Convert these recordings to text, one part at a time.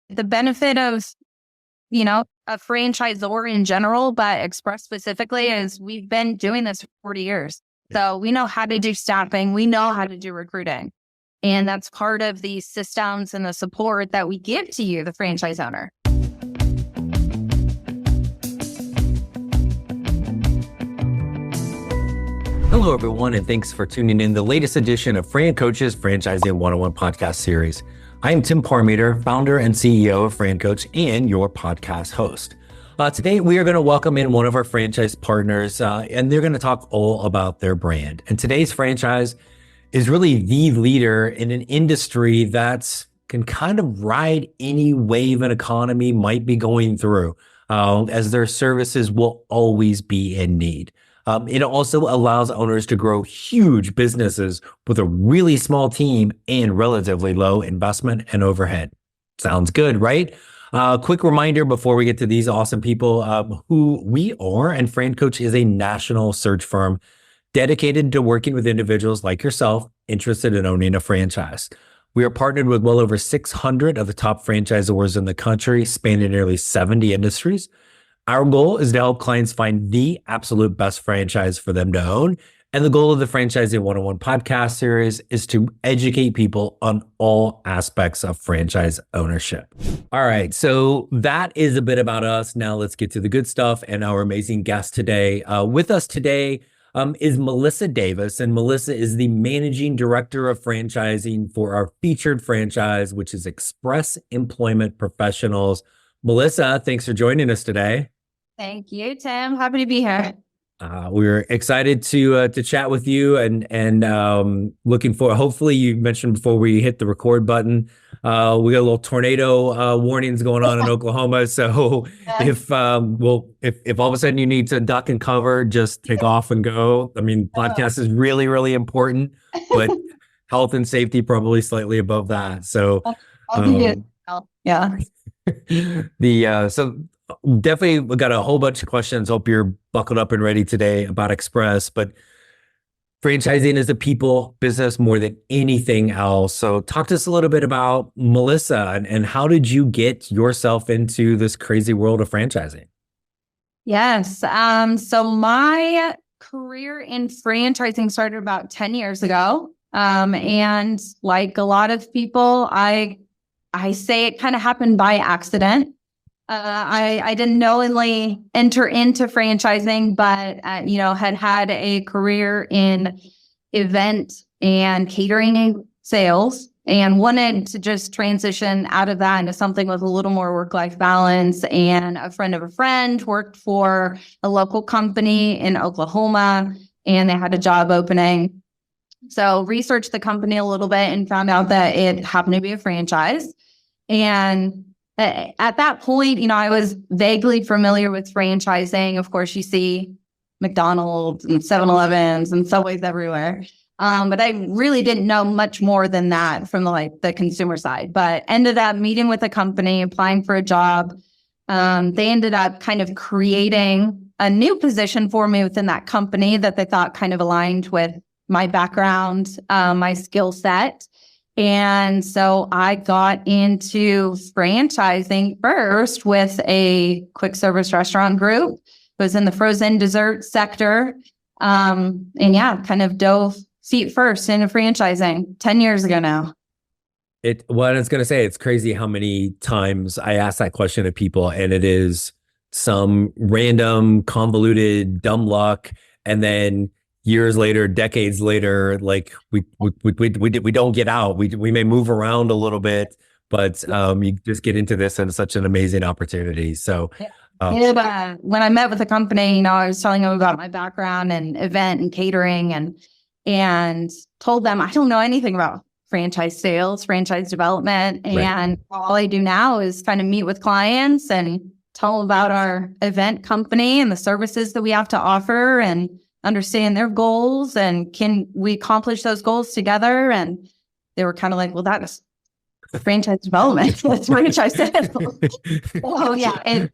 the benefit of, a franchisor in general, but Express specifically, is we've been doing this for 40 years. So we know how to do staffing. We know how to do recruiting. And that's part of the systems and the support that we give to you, the franchise owner. Hello, everyone, and thanks for tuning in the latest edition of Fran Coach's Franchising 101 podcast series. I am Tim Parmeter, founder and CEO of Fran Coach and your podcast host. Today, we are going to welcome in one of our franchise partners, and they're going to talk all about their brand. And today's franchise is really the leader in an industry that can kind of ride any wave an economy might be going through, as their services will always be in need. It also allows owners to grow huge businesses with a really small team and relatively low investment and overhead. Sounds good, right? Quick reminder before we get to these awesome people, who we are. And Fran Coach is a national search firm dedicated to working with individuals like yourself interested in owning a franchise. We are partnered with well over 600 of the top franchisors in the country, spanning nearly 70 industries. Our goal is to help clients find the absolute best franchise for them to own. And the goal of the Franchising 101 podcast series is to educate people on all aspects of franchise ownership. All right, so that is a bit about us. Now let's get to the good stuff and our amazing guest today. With us today is Melissa Davis, and Melissa is the Managing Director of Franchising for our featured franchise, which is Express Employment Professionals. Melissa, thanks for joining us today. Thank you, Tim. Happy to be here. We're excited to chat with you and looking for, hopefully you mentioned before we hit the record button, we got a little tornado warnings going on in Oklahoma. So if all of a sudden you need to duck and cover, just take off and go. I mean, podcast is really, really important, but health and safety probably slightly above that. So yeah. So definitely we got a whole bunch of questions. Hope you're buckled up and ready today about Express, but franchising is a people business more than anything else. So talk to us a little bit about Melissa and how did you get yourself into this crazy world of franchising? Yes. So my career in franchising started about 10 years ago. And like a lot of people, I say it kind of happened by accident. I didn't knowingly enter into franchising, but, had a career in event and catering sales and wanted to just transition out of that into something with a little more work-life balance. And a friend of a friend worked for a local company in Oklahoma, and they had a job opening. So researched the company a little bit and found out that it happened to be a franchise. And at that point, I was vaguely familiar with franchising. Of course, you see McDonald's and 7-Elevens and Subways everywhere. But I really didn't know much more than that from the consumer side. But ended up meeting with a company, applying for a job. They ended up kind of creating a new position for me within that company that they thought kind of aligned with my background, my skill set. And so I got into franchising first with a quick service restaurant group. It was in the frozen dessert sector. Kind of dove feet first into franchising 10 years ago now. What I was going to say, it's crazy how many times I ask that question to people and it is some random, convoluted, dumb luck. And then years later, decades later, like we don't get out. We may move around a little bit, but you just get into this and it's such an amazing opportunity. So when I met with the company, I was telling them about my background and event and catering and told them I don't know anything about franchise sales, franchise development. Right. And all I do now is kind of meet with clients and tell them about our event company and the services that we have to offer and understand their goals and can we accomplish those goals together. And they were kind of like, well, that is franchise development. That's franchise sales. Oh yeah, it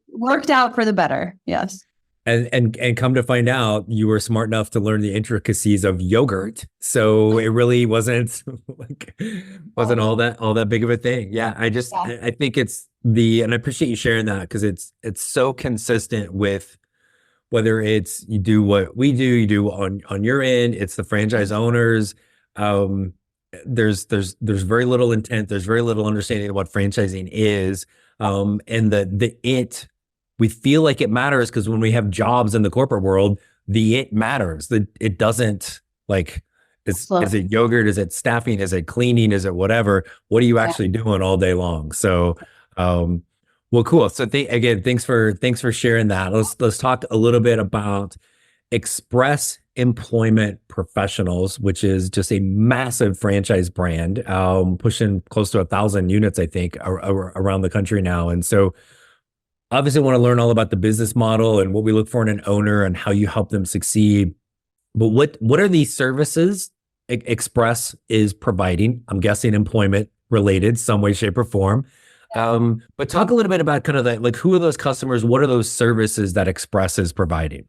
worked out for the better. Yes. And come to find out, you were smart enough to learn the intricacies of yogurt, so it really wasn't like wasn't all that big of a thing. Yeah, I think and I appreciate you sharing that because it's so consistent with whether it's you do what we do, you do on your end, it's the franchise owners. Um, there's very little intent, there's very little understanding of what franchising is, and we feel like it matters because when we have jobs in the corporate world, it matters. It doesn't like, is it yogurt? Is it staffing? Is it cleaning? Is it whatever? What are you actually doing all day long? So, well, cool. So again, thanks for sharing that. Let's talk a little bit about Express Employment Professionals, which is just a massive franchise brand, pushing close to 1,000 units, I think, around the country now. And so, obviously, want to learn all about the business model and what we look for in an owner and how you help them succeed. But what are these services Express is providing? I'm guessing employment related, some way, shape, or form. But talk a little bit about kind of like who are those customers? What are those services that Express is providing?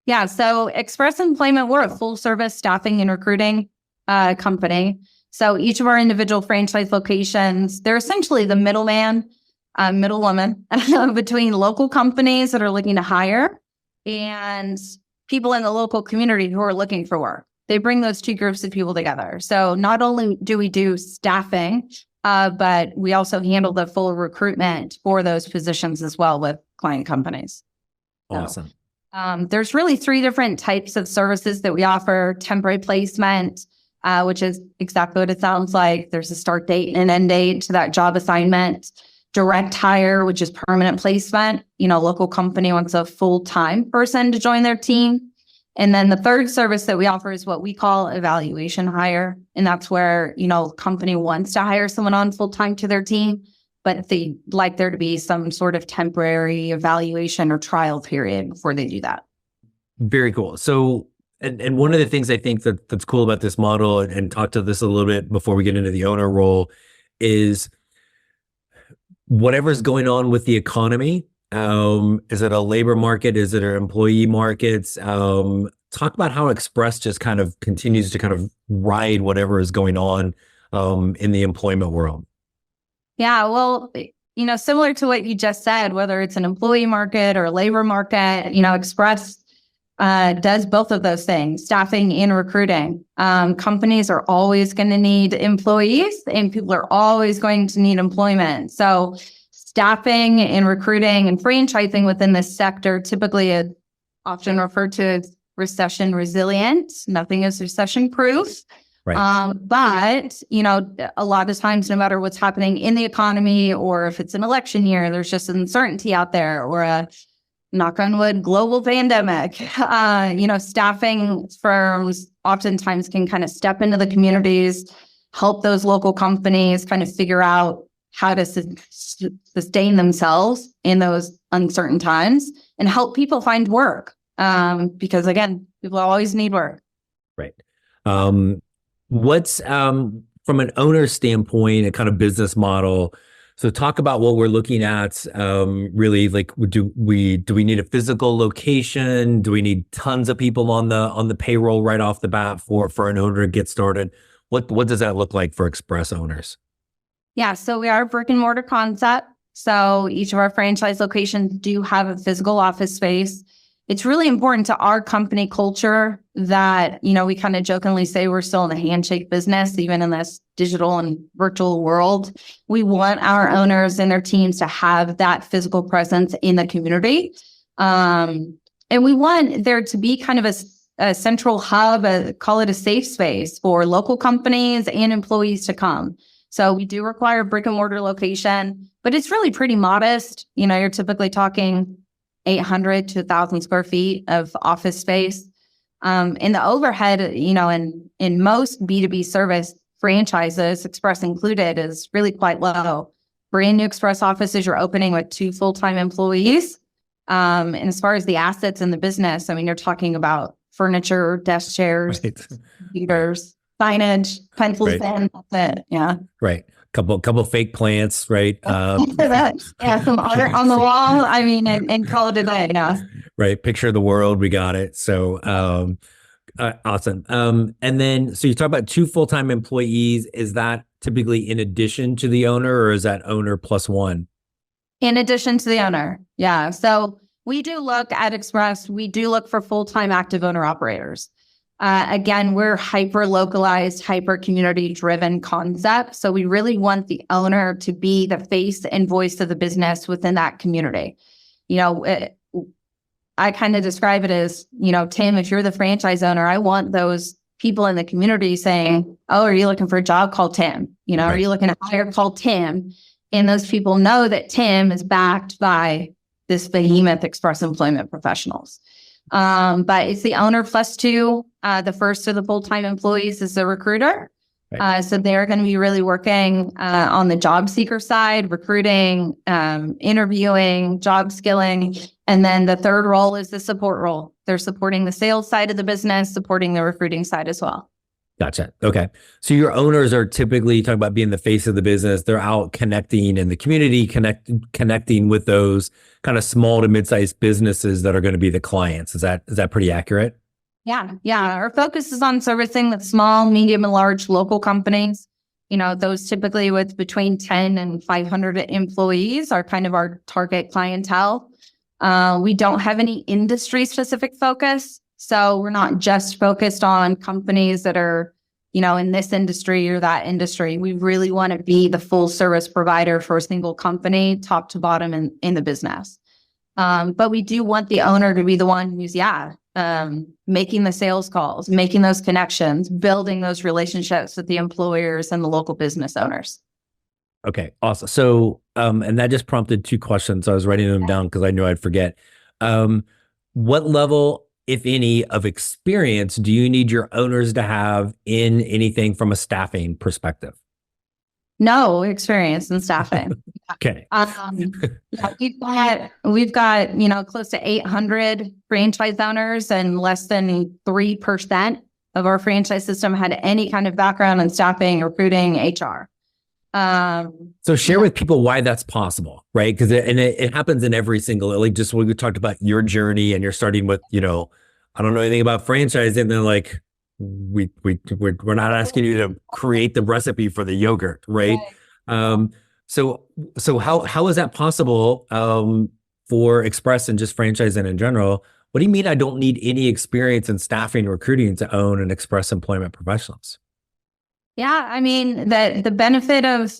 Yeah, so Express Employment, we're a full service staffing and recruiting company. So each of our individual franchise locations, they're essentially the middleman, middlewoman between local companies that are looking to hire and people in the local community who are looking for work. They bring those two groups of people together. So not only do we do staffing, but we also handle the full recruitment for those positions as well with client companies. Awesome. So, there's really 3 different types of services that we offer. Temporary placement, which is exactly what it sounds like. There's a start date and an end date to that job assignment. Direct hire, which is permanent placement. Local company wants a full-time person to join their team. And then the third service that we offer is what we call evaluation hire. And that's where, company wants to hire someone on full-time to their team, but they like there to be some sort of temporary evaluation or trial period before they do that. Very cool. So, and one of the things I think that's cool about this model, and talk to this a little bit before we get into the owner role, is whatever's going on with the economy. Is it a labor market? Is it an employee markets? Talk about how Express just kind of continues to kind of ride whatever is going on in the employment world. Yeah, well, similar to what you just said, whether it's an employee market or a labor market, Express does both of those things, staffing and recruiting. Companies are always going to need employees and people are always going to need employment. So staffing and recruiting and franchising within this sector typically is often referred to as recession resilient. Nothing is recession proof. Right. But, a lot of times, no matter what's happening in the economy or if it's an election year, there's just uncertainty out there or a knock on wood, global pandemic. Staffing firms oftentimes can kind of step into the communities, help those local companies kind of figure out how to sustain themselves in those uncertain times and help people find work. Because again, people always need work. Right. What's from an owner standpoint, a kind of business model? So talk about what we're looking at. Really, like, do we need a physical location? Do we need tons of people on the payroll right off the bat for an owner to get started? What does that look like for Express owners? Yeah, so we are a brick and mortar concept. So each of our franchise locations do have a physical office space. It's really important to our company culture that, we kind of jokingly say we're still in the handshake business, even in this digital and virtual world. We want our owners and their teams to have that physical presence in the community. And we want there to be kind of a central hub, call it a safe space for local companies and employees to come. So we do require a brick and mortar location, but it's really pretty modest. You're typically talking 800 to 1,000 square feet of office space. And the overhead, in most B2B service franchises, Express included, is really quite low. Brand new Express offices you're opening with 2 full-time employees. And as far as the assets in the business, you're talking about furniture, desk chairs, right, computers, signage, pencils, and that's it. Yeah. Right. Couple fake plants, right? Yeah, some art on the wall. And call it a day. Yeah. right? Picture the world. We got it. So, awesome. And then, so you talk about two full-time employees. Is that typically in addition to the owner, or is that owner plus one? In addition to the owner. Yeah. So we do look at Express, we do look for full-time active owner operators. Again, we're hyper localized, hyper community driven concept. So we really want the owner to be the face and voice of the business within that community. I kind of describe it as, Tim, if you're the franchise owner, I want those people in the community saying, oh, are you looking for a job? Call Tim. Right. Are you looking to hire? Call Tim. And those people know that Tim is backed by this behemoth Express Employment Professionals. But it's the owner plus two. The first of the full-time employees is the recruiter. Right. So they're going to be really working on the job seeker side, recruiting, interviewing, job skilling. And then the third role is the support role. They're supporting the sales side of the business, supporting the recruiting side as well. Gotcha. Okay. So your owners are typically talking about being the face of the business. They're out connecting in the community, connecting with those kind of small to mid-sized businesses that are going to be the clients. Is that pretty accurate? Yeah. Our focus is on servicing the small, medium, and large local companies. Those typically with between 10 and 500 employees are kind of our target clientele. We don't have any industry specific focus. So we're not just focused on companies that are, in this industry or that industry. We really want to be the full service provider for a single company, top to bottom in the business. But we do want the owner to be the one who's, making the sales calls, making those connections, building those relationships with the employers and the local business owners. Okay, awesome. So, and that just prompted two questions. I was writing them down because I knew I'd forget. What level, if any, of experience do you need your owners to have in anything from a staffing perspective? No experience in staffing. Okay. We've got close to 800 franchise owners, and less than 3% of our franchise system had any kind of background in staffing, recruiting, HR. So share with people why that's possible, right? Because it happens in every single, like just when we talked about your journey and you're starting with, I don't know anything about franchising, and then like we're not asking you to create the recipe for the yogurt, right? So how is that possible for Express and just franchising in general? What do you mean I don't need any experience in staffing or recruiting to own and Express Employment Professionals? Yeah, I mean, the benefit of,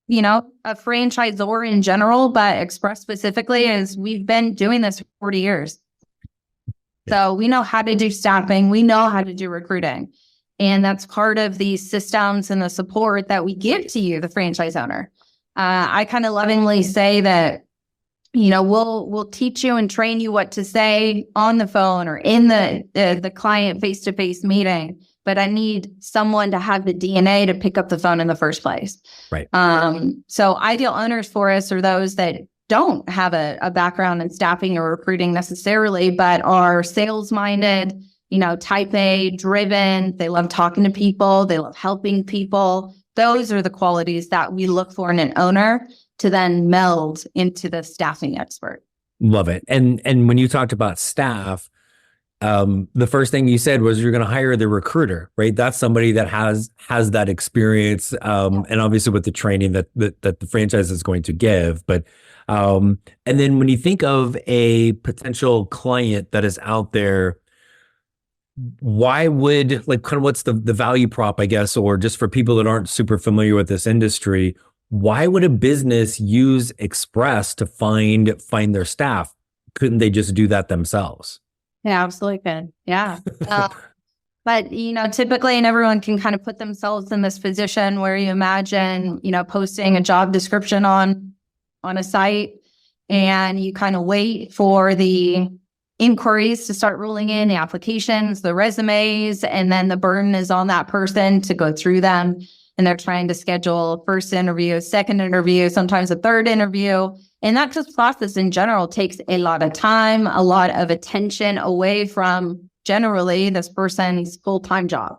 a franchisor in general, but Express specifically, is we've been doing this for 40 years. So we know how to do staffing. We know how to do recruiting. And that's part of the systems and the support that we give to you, the franchise owner. I kind of lovingly say that, we'll teach you and train you what to say on the phone or in the client face-to-face meeting. But I need someone to have the DNA to pick up the phone in the first place. Right. So ideal owners for us are those that don't have a background in staffing or recruiting necessarily, but are sales-minded, type A, driven. They love talking to people. They love helping people. Those are the qualities that we look for in an owner to then meld into the staffing expert. Love it. And when you talked about staff, the first thing you said was you're going to hire the recruiter, right? That's somebody that has that experience, and obviously with the training that the franchise is going to give. But and then when you think of a potential client that is out there, why would, like, kind of what's the value prop, I guess, or just for people that aren't super familiar with this industry, why would a business use Express to find their staff? Couldn't they just do that themselves? Yeah, absolutely good. Yeah. But, typically, and everyone can kind of put themselves in this position where you imagine, posting a job description on a site, and you kind of wait for the inquiries to start rolling in, the applications, the resumes, and then the burden is on that person to go through them. And they're trying to schedule a first interview, second interview, sometimes a third interview. And that just process in general takes a lot of time, a lot of attention away from generally this person's full-time job,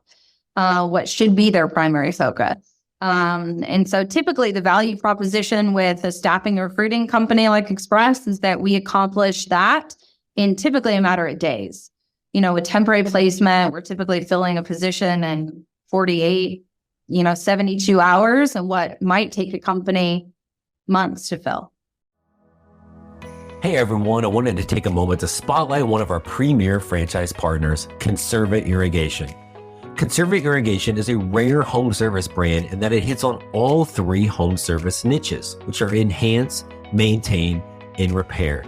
what should be their primary focus. And so typically the value proposition with a staffing or recruiting company like Express is that we accomplish that in typically a matter of days. With temporary placement, we're typically filling a position in 48, 72 hours, and what might take a company months to fill. Hey everyone, I wanted to take a moment to spotlight one of our premier franchise partners, Conserva Irrigation. Conserva Irrigation is a rare home service brand in that it hits on all three home service niches, which are enhance, maintain, and repair.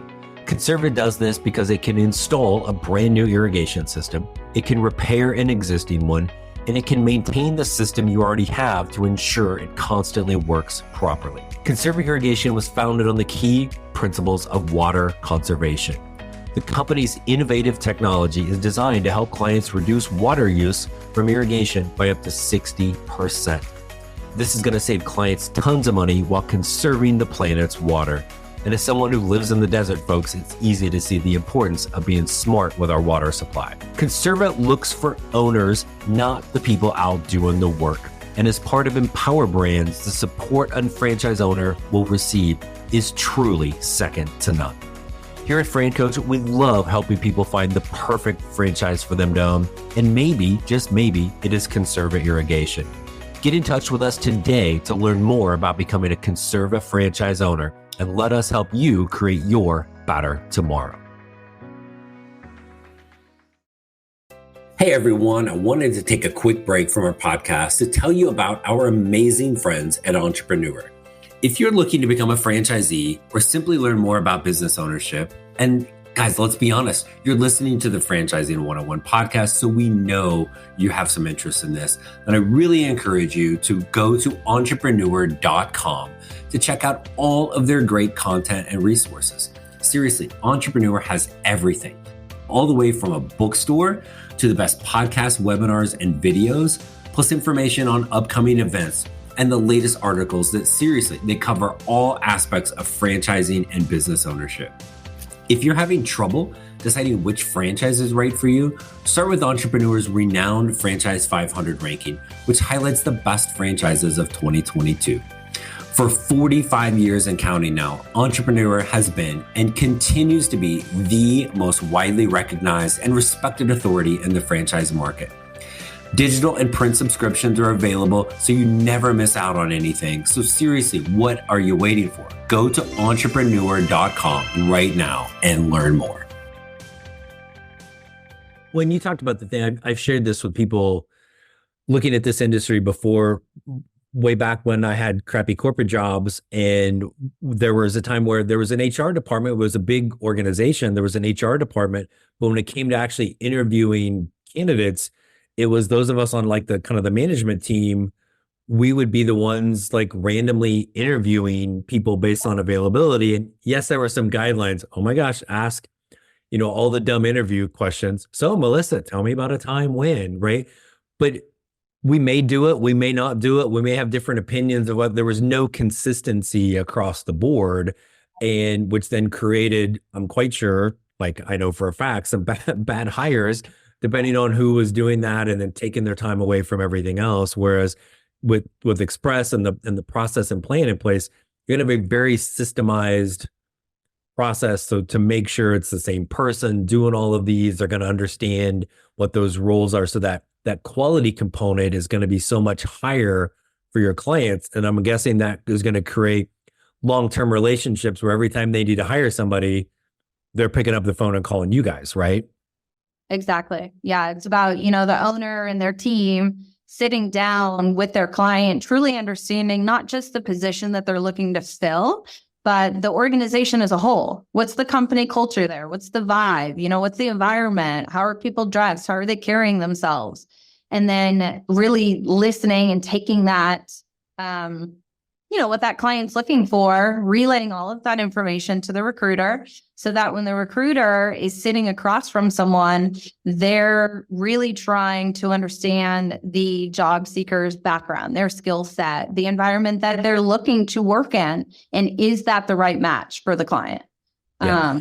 Conserva does this because it can install a brand new irrigation system, it can repair an existing one, and it can maintain the system you already have to ensure it constantly works properly. Conserva Irrigation was founded on the key principles of water conservation. The company's innovative technology is designed to help clients reduce water use from irrigation by up to 60%. This is going to save clients tons of money while conserving the planet's water. And as someone who lives in the desert, folks, it's easy to see the importance of being smart with our water supply. Conserva looks for owners, not the people out doing the work. And as part of Empower Brands, the support a franchise owner will receive is truly second to none. Here at Fran Coach, we love helping people find the perfect franchise for them to own. And maybe, just maybe, it is Conserva Irrigation. Get in touch with us today to learn more about becoming a Conserva franchise owner, and let us help you create your better tomorrow. Hey everyone, I wanted to take a quick break from our podcast to tell you about our amazing friends at Entrepreneur. If you're looking to become a franchisee or simply learn more about business ownership, and guys, let's be honest, you're listening to the Franchising 101 podcast, so we know you have some interest in this. And I really encourage you to go to entrepreneur.com to check out all of their great content and resources. Seriously, Entrepreneur has everything, all the way from a bookstore to the best podcasts, webinars, and videos, plus information on upcoming events and the latest articles that seriously, they cover all aspects of franchising and business ownership. If you're having trouble deciding which franchise is right for you, start with Entrepreneur's renowned Franchise 500 ranking, which highlights the best franchises of 2022. For 45 years and counting now, Entrepreneur has been and continues to be the most widely recognized and respected authority in the franchise market. Digital and print subscriptions are available, so you never miss out on anything. So seriously, what are you waiting for? Go to entrepreneur.com right now and learn more. When you talked about the thing, I've shared this with people looking at this industry before, way back when I had crappy corporate jobs, and there was a time where there was an HR department. It was a big organization. There was an HR department, but when it came to actually interviewing candidates, it was those of us on like the kind of the management team, we would be the ones like randomly interviewing people based on availability. And yes, there were some guidelines. Oh my gosh, ask, all the dumb interview questions. So Melissa, tell me about a time when, right? But we may do it, we may not do it. We may have different opinions of what there was no consistency across the board, and which then created, I'm quite sure, like I know for a fact, some bad hires, depending on who was doing that and then taking their time away from everything else. Whereas with Express and the process and plan in place, you're going to have a very systemized process. So to make sure it's the same person doing all of these, they're going to understand what those roles are, so that that quality component is going to be so much higher for your clients. And I'm guessing that is going to create long-term relationships where every time they need to hire somebody, they're picking up the phone and calling you guys, right? Exactly. Yeah. It's about, the owner and their team sitting down with their client, truly understanding not just the position that they're looking to fill, but the organization as a whole. What's the company culture there? What's the vibe? What's the environment? How are people dressed? How are they carrying themselves? And then really listening and taking that, what that client's looking for, relaying all of that information to the recruiter, so that when the recruiter is sitting across from someone, they're really trying to understand the job seeker's background, their skill set, the environment that they're looking to work in, and is that the right match for the client? Yeah.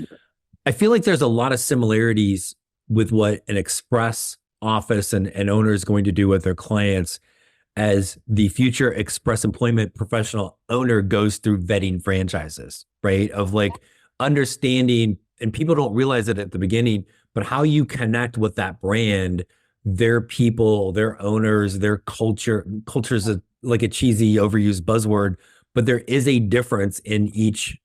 I feel like there's a lot of similarities with what an Express office and owner is going to do with their clients as the future Express employment professional owner goes through vetting franchises, right? Of like understanding and people don't realize it at the beginning, but how you connect with that brand, their people, their owners, their culture's like a cheesy, overused buzzword, but there is a difference in each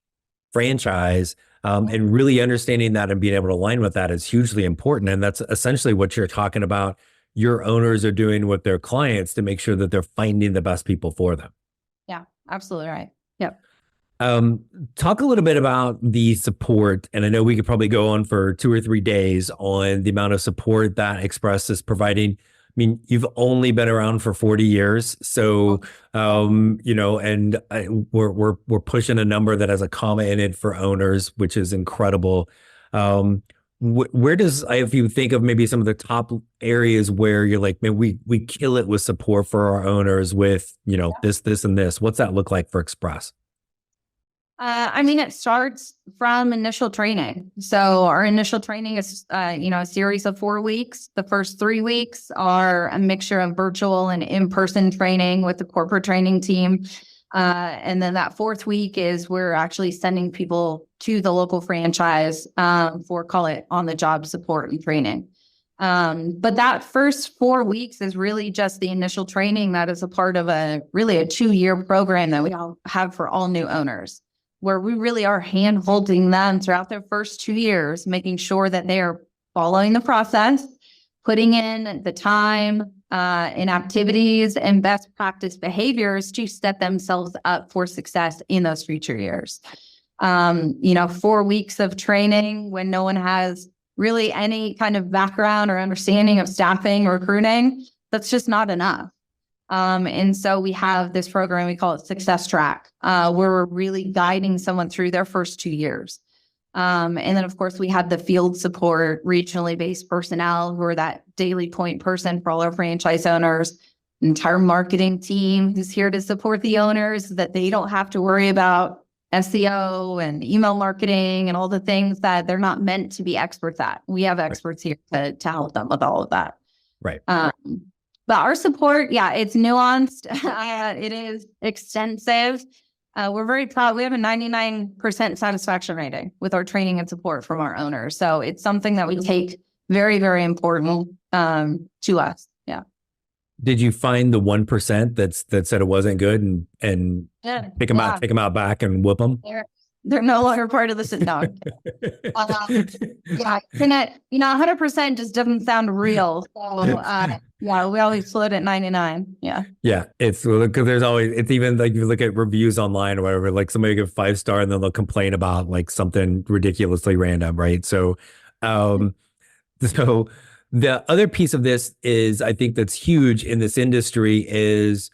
franchise. And really understanding that and being able to align with that is hugely important. And that's essentially what you're talking about. Your owners are doing with their clients to make sure that they're finding the best people for them. Yeah, absolutely right. Yep. Talk a little bit about the support. And I know we could probably go on for 2 or 3 days on the amount of support that Express is providing. I mean, you've only been around for 40 years. So, you know, and we're pushing a number that has a comma in it for owners, which is incredible. Where does, if you think of maybe some of the top areas where you're like, man, we kill it with support for our owners with, you know, this, and this, what's that look like for Express? I mean, it starts from initial training. So our initial training is, a series of 4 weeks. The first 3 weeks are a mixture of virtual and in-person training with the corporate training team. And then that 4th week is we're actually sending people to the local franchise for, call it, on-the-job support and training. But that first 4 weeks is really just the initial training that is a part of a 2-year program that we all have for all new owners, where we really are hand-holding them throughout their first 2 years, making sure that they are following the process, putting in the time in activities and best practice behaviors to set themselves up for success in those future years. 4 weeks of training when no one has really any kind of background or understanding of staffing or recruiting, that's just not enough. And so we have this program, we call it Success Track, where we're really guiding someone through their first 2 years. And then, of course, we have the field support, regionally based personnel who are that daily point person for all our franchise owners, entire marketing team who's here to support the owners so that they don't have to worry about SEO and email marketing and all the things that they're not meant to be experts at. We have experts here to help them with all of that. Right. But our support, it's nuanced. It is extensive. We're very proud. We have a 99% satisfaction rating with our training and support from our owners. So it's something that we take very, very important to us. Yeah. Did you find the 1% that said it wasn't good and take them out back and whoop them? They're no longer part of the no. 100% just doesn't sound real. So, we always float at 99. Yeah. Yeah. It's because it's even like you look at reviews online or whatever, like somebody give 5-star and then they'll complain about like something ridiculously random. Right. So, so the other piece of this is, I think that's huge in this industry is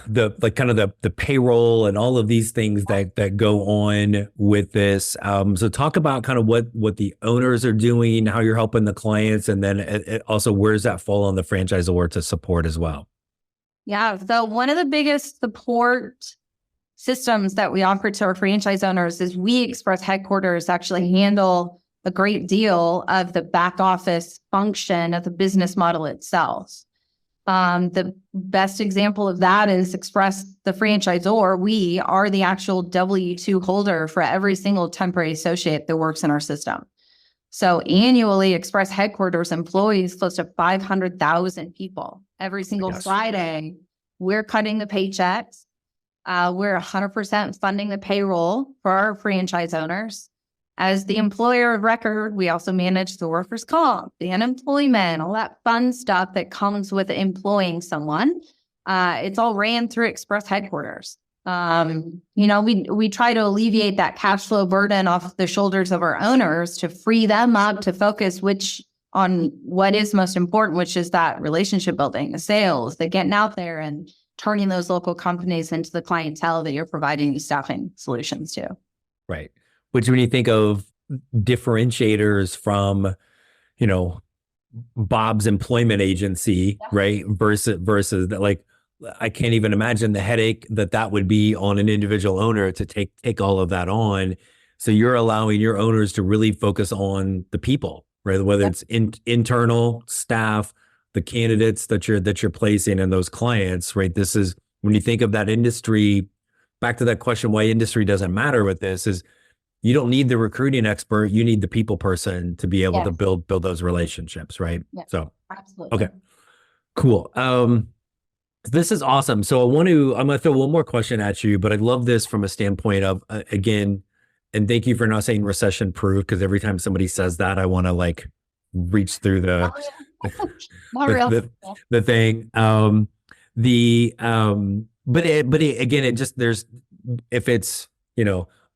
the payroll and all of these things that go on with this. So talk about kind of what the owners are doing, how you're helping the clients, and then it also where does that fall on the franchisor to support as well? Yeah. So one of the biggest support systems that we offer to our franchise owners is we Express headquarters actually handle a great deal of the back office function of the business model itself. The best example of that is Express, the franchisor. We are the actual W-2 holder for every single temporary associate that works in our system. So annually, Express headquarters employs close to 500,000 people. Every single Friday, we're cutting the paychecks. We're 100% funding the payroll for our franchise owners. As the employer of record, we also manage the workers' comp, the unemployment, all that fun stuff that comes with employing someone. It's all ran through Express headquarters. We try to alleviate that cash flow burden off the shoulders of our owners to free them up to focus on what is most important, which is that relationship building, the sales, the getting out there and turning those local companies into the clientele that you're providing these staffing solutions to. Right. Which when you think of differentiators from, Bob's employment agency, right? Versus that, like, I can't even imagine the headache that would be on an individual owner to take all of that on. So you're allowing your owners to really focus on the people, right? Whether it's internal staff, the candidates that you're placing and those clients, right? This is when you think of that industry, back to that question, why industry doesn't matter with this is you don't need the recruiting expert. You need the people person to be able to Yes. build those relationships, right? Yes. So, Absolutely. okay, cool. This is awesome. So I'm going to throw one more question at you, but I love this from a standpoint of, again, and thank you for not saying recession proof, because every time somebody says that, I want to like reach through the, Not real. the thing. Again, it just, if it's,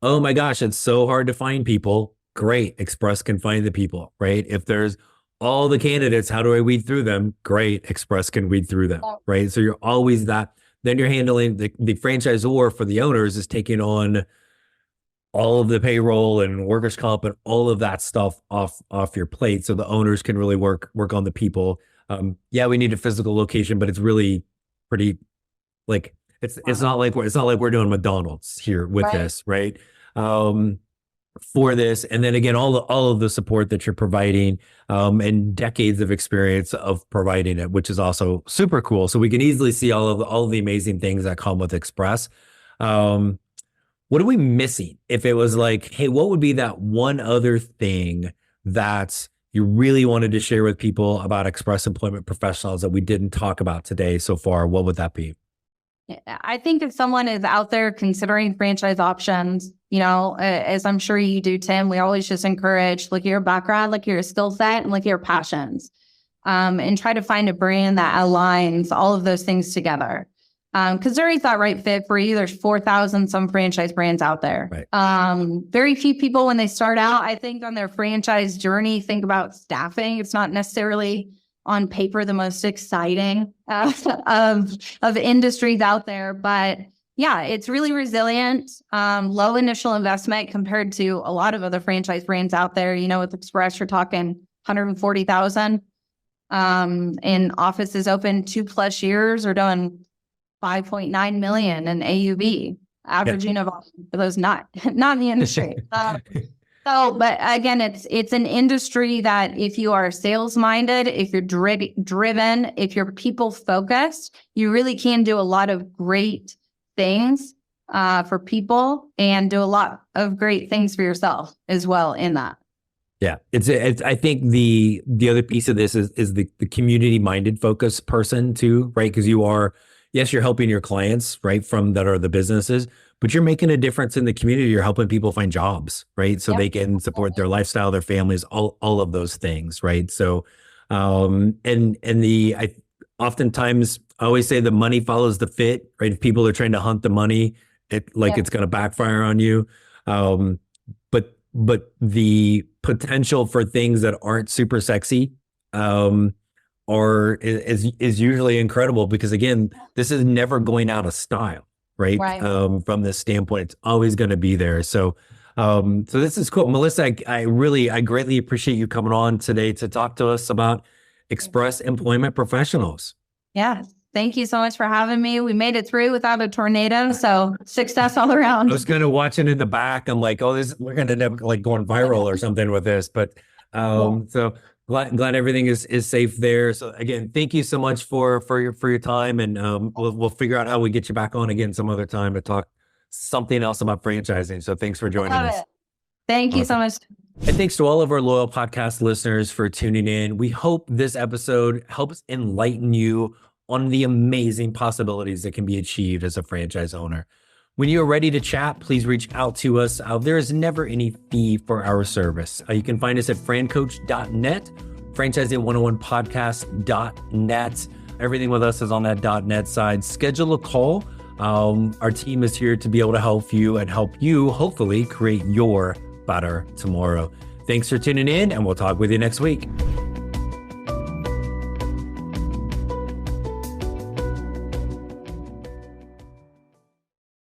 oh my gosh, it's so hard to find people. Great. Express can find the people, right? If there's all the candidates, how do I weed through them? Great. Express can weed through them, right? So you're always that. Then you're handling the franchisor for the owners is taking on all of the payroll and workers' comp and all of that stuff off your plate. So the owners can really work on the people. Yeah, we need a physical location, but it's really pretty like it's not like we're doing McDonald's here with this, right? For this, and then again, all of the support that you're providing, and decades of experience of providing it, which is also super cool. So we can easily see all of the amazing things that come with Express. What are we missing? If it was like, hey, what would be that one other thing that you really wanted to share with people about Express Employment Professionals that we didn't talk about today so far? What would that be? I think if someone is out there considering franchise options, as I'm sure you do, Tim, we always just encourage, look at your background, look at your skill set, and look at your passions, and try to find a brand that aligns all of those things together. Because there is that right fit for you. There's 4,000 some franchise brands out there. Right. Very few people when they start out, I think on their franchise journey, think about staffing. It's not necessarily on paper the most exciting of industries out there, but yeah, it's really resilient, low initial investment compared to a lot of other franchise brands out there. With Express, you're talking 140,000, in offices open 2+ years or doing 5.9 million in AUV, averaging of for those not in the industry. But again, it's an industry that if you are sales minded, if you're driven, if you're people focused, you really can do a lot of great things for people and do a lot of great things for yourself as well in that. Yeah, it's I think the other piece of this is the community minded focus person too, right? Because yes, you're helping your clients, right, from that are the businesses, but you're making a difference in the community. You're helping people find jobs, right? So they can support their lifestyle, their families, all of those things, right? So, oftentimes I always say the money follows the fit, right? If people are trying to hunt the money, it's going to backfire on you. But the potential for things that aren't super sexy, is usually incredible, because again, this is never going out of style, right? From this standpoint, it's always going to be there. So this is cool. Melissa, I greatly appreciate you coming on today to talk to us about Express Employment Professionals. Yeah. Thank you so much for having me. We made it through without a tornado, so success all around. I was kind of watching in the back. I'm like, oh, we're going to end up like going viral or something with this, but so glad everything is safe there. So again, thank you so much for your time, and we'll figure out how we get you back on again some other time to talk something else about franchising. So thanks for joining us. Thank you so much. And thanks to all of our loyal podcast listeners for tuning in. We hope this episode helps enlighten you on the amazing possibilities that can be achieved as a franchise owner. When you're ready to chat, please reach out to us. There is never any fee for our service. You can find us at francoach.net, franchising101podcast.net. Everything with us is on that .net side. Schedule a call. Our team is here to be able to help you and help you hopefully create your better tomorrow. Thanks for tuning in, and we'll talk with you next week.